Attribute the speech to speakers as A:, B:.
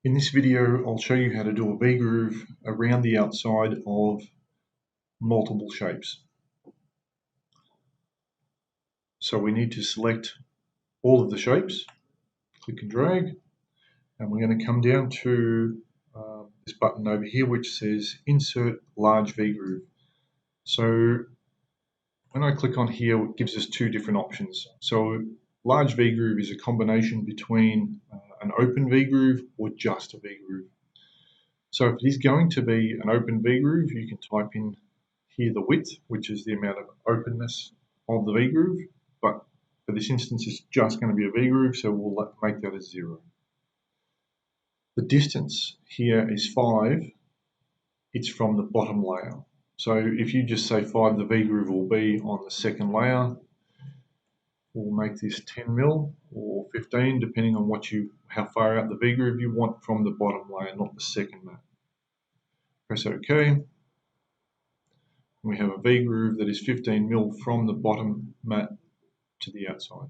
A: In this video, I'll show you how to do a V-groove around the outside of multiple shapes. So we need to select all of the shapes, click and drag, and we're going to come down to this button over here which says Insert Large V-groove. So when I click on here, it gives us two different options. So large V-groove is a combination between an open V-groove or just a V-groove. So if it is going to be an open V-groove, you can type in here the width, which is the amount of openness of the V-groove, but for this instance it's just going to be a V-groove, so we'll make that as 0. The distance here is 5, it's from the bottom layer. So if you just say 5, the V-groove will be on the second layer. We'll make this 10 mil or 15, depending on how far out the V-groove you want from the bottom layer, not the second mat. Press OK. We have a V-groove that is 15 mil from the bottom mat to the outside.